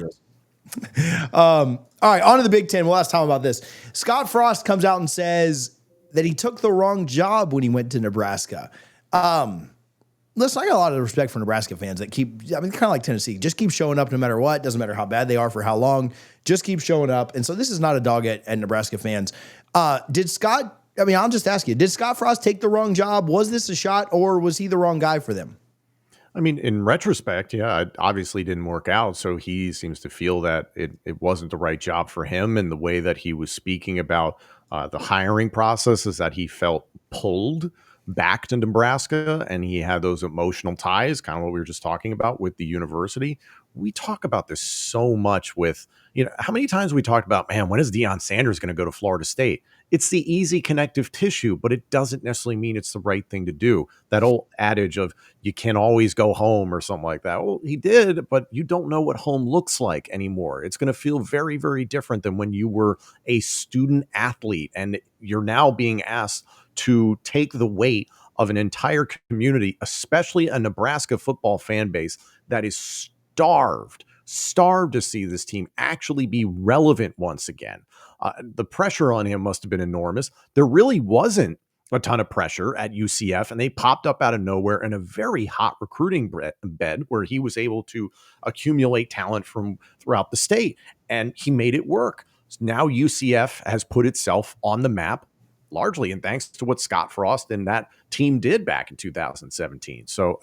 Yes. All right, on to the Big Ten. We'll ask Tom about this. Scott Frost comes out and says that he took the wrong job when he went to Nebraska. Listen, I got a lot of respect for Nebraska fans that kind of like Tennessee, just keep showing up no matter what. Doesn't matter how bad they are for how long, just keep showing up. And so this is not a dog at Nebraska fans. I'll just ask you, did Scott Frost take the wrong job? Was this a shot, or was he the wrong guy for them? I mean, in retrospect, yeah, it obviously didn't work out. So he seems to feel that it wasn't the right job for him. And the way that he was speaking about the hiring process is that he felt pulled back to Nebraska, and he had those emotional ties, kind of what we were just talking about with the university. We talk about this so much with, how many times we talked about, man, when is Deion Sanders going to go to Florida State? It's the easy connective tissue, but it doesn't necessarily mean it's the right thing to do. That old adage of you can always go home or something like that. Well, he did, but you don't know what home looks like anymore. It's going to feel very, very different than when you were a student athlete and you're now being asked to take the weight of an entire community, especially a Nebraska football fan base that is starved to see this team actually be relevant once again. The pressure on him must have been enormous. There really wasn't a ton of pressure at UCF, and they popped up out of nowhere in a very hot recruiting bed where he was able to accumulate talent from throughout the state, and he made it work. Now UCF has put itself on the map, largely and thanks to what Scott Frost and that team did back in 2017. So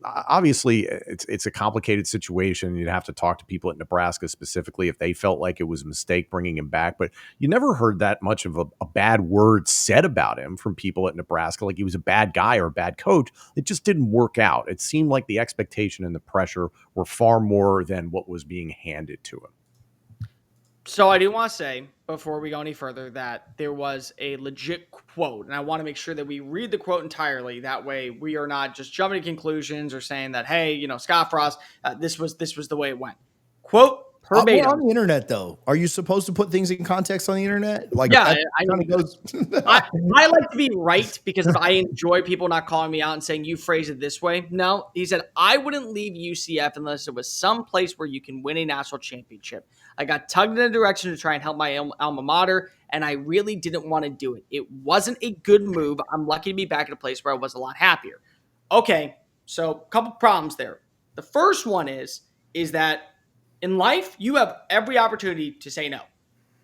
obviously it's a complicated situation. You'd have to talk to people at Nebraska specifically if they felt like it was a mistake bringing him back, but you never heard that much of a bad word said about him from people at Nebraska, like he was a bad guy or a bad coach. It just didn't work out. It seemed like the expectation and the pressure were far more than what was being handed to him. So I do want to say, before we go any further, that there was a legit quote, and I want to make sure that we read the quote entirely. That way we are not just jumping to conclusions or saying that, hey, Scott Frost, this was the way it went. Quote verbatim. On the internet, though, are you supposed to put things in context on the internet? Like, yeah, I like to be right because I enjoy people not calling me out and saying you phrase it this way. No, he said, I wouldn't leave UCF unless it was some place where you can win a national championship. I got tugged in a direction to try and help my alma mater, and I really didn't want to do it. It wasn't a good move. I'm lucky to be back in a place where I was a lot happier. Okay, so a couple problems there. The first one is that in life, you have every opportunity to say no.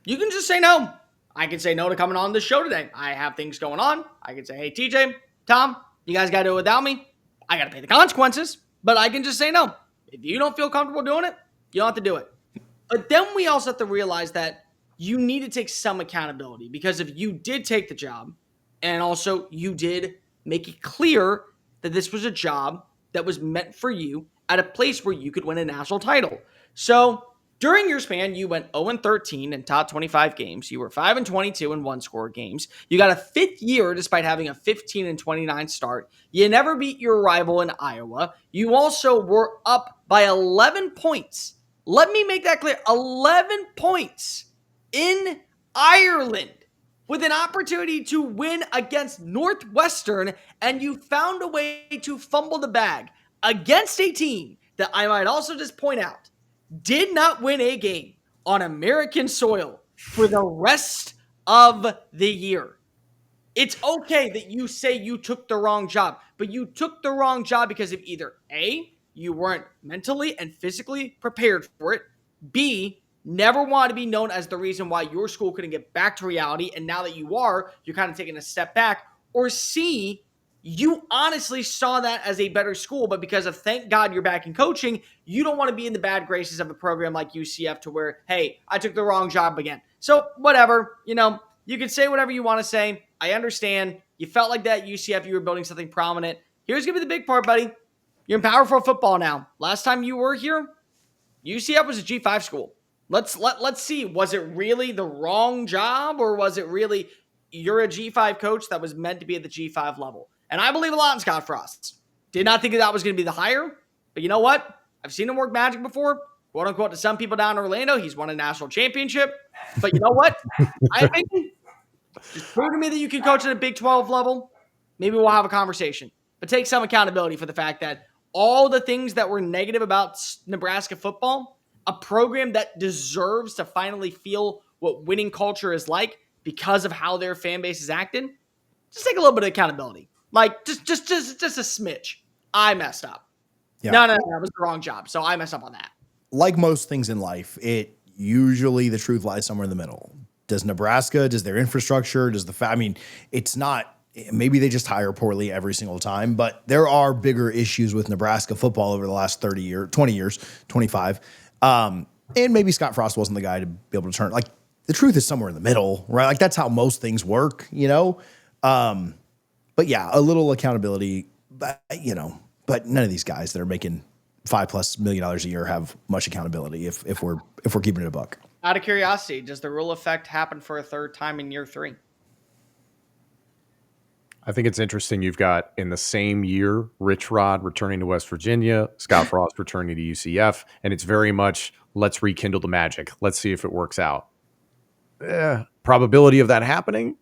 You can just say no. I can say no to coming on this show today. I have things going on. I can say, hey, TJ, Tom, you guys got to do it without me. I got to pay the consequences, but I can just say no. If you don't feel comfortable doing it, you don't have to do it. But then we also have to realize that you need to take some accountability, because if you did take the job and also you did make it clear that this was a job that was meant for you at a place where you could win a national title. So during your span, you went 0-13 in top 25 games. You were 5-22 in one-score games. You got a fifth year despite having a 15-29 start. You never beat your rival in Iowa. You also were up by 11 points. Let me make that clear. 11 points in Ireland with an opportunity to win against Northwestern, and you found a way to fumble the bag against a team that I might also just point out did not win a game on American soil for the rest of the year. It's okay that you say you took the wrong job, but you took the wrong job because of either A, you weren't mentally and physically prepared for it, B, never wanted to be known as the reason why your school couldn't get back to reality, and now that you are, you're kind of taking a step back, or C, you honestly saw that as a better school, but because of thank God you're back in coaching, you don't want to be in the bad graces of a program like UCF to where, hey, I took the wrong job again. So whatever, you can say whatever you want to say. I understand. You felt like that UCF, you were building something prominent. Here's going to be the big part, buddy. You're in Power 4 football now. Last time you were here, UCF was a G5 school. Let's see. Was it really the wrong job, or was it really you're a G5 coach that was meant to be at the G5 level? And I believe a lot in Scott Frost. Did not think that was going to be the hire. But you know what? I've seen him work magic before. Quote unquote, to some people down in Orlando, he's won a national championship. But you know what? I think just prove to me that you can coach at a Big 12 level. Maybe we'll have a conversation. But take some accountability for the fact that all the things that were negative about Nebraska football, a program that deserves to finally feel what winning culture is like because of how their fan base is acting, just take a little bit of accountability. Like just a smidge. I messed up. Yeah. No, that was the wrong job. So I messed up on that. Like most things in life, it usually the truth lies somewhere in the middle. Does Nebraska, does their infrastructure, I mean, it's not, maybe they just hire poorly every single time, but there are bigger issues with Nebraska football over the last 20 years, 25. And maybe Scott Frost wasn't the guy to be able to turn, like, the truth is somewhere in the middle, right? Like, that's how most things work, you know? But yeah, a little accountability, but none of these guys that are making $5+ million a year have much accountability if we're keeping it a buck. Out of curiosity, does the rule effect happen for a third time in year 3? I think it's interesting. You've got in the same year, Rich Rod returning to West Virginia, Scott Frost returning to UCF, and it's very much let's rekindle the magic. Let's see if it works out. Probability of that happening,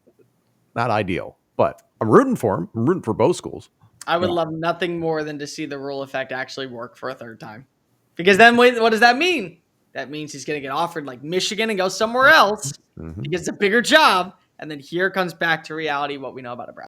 not ideal, but I'm rooting for him. I'm rooting for both schools. I would love nothing more than to see the rule effect actually work for a third time. Because then what does that mean? That means he's going to get offered like Michigan and go somewhere else because it's a bigger job. And then here comes back to reality what we know about Nebraska.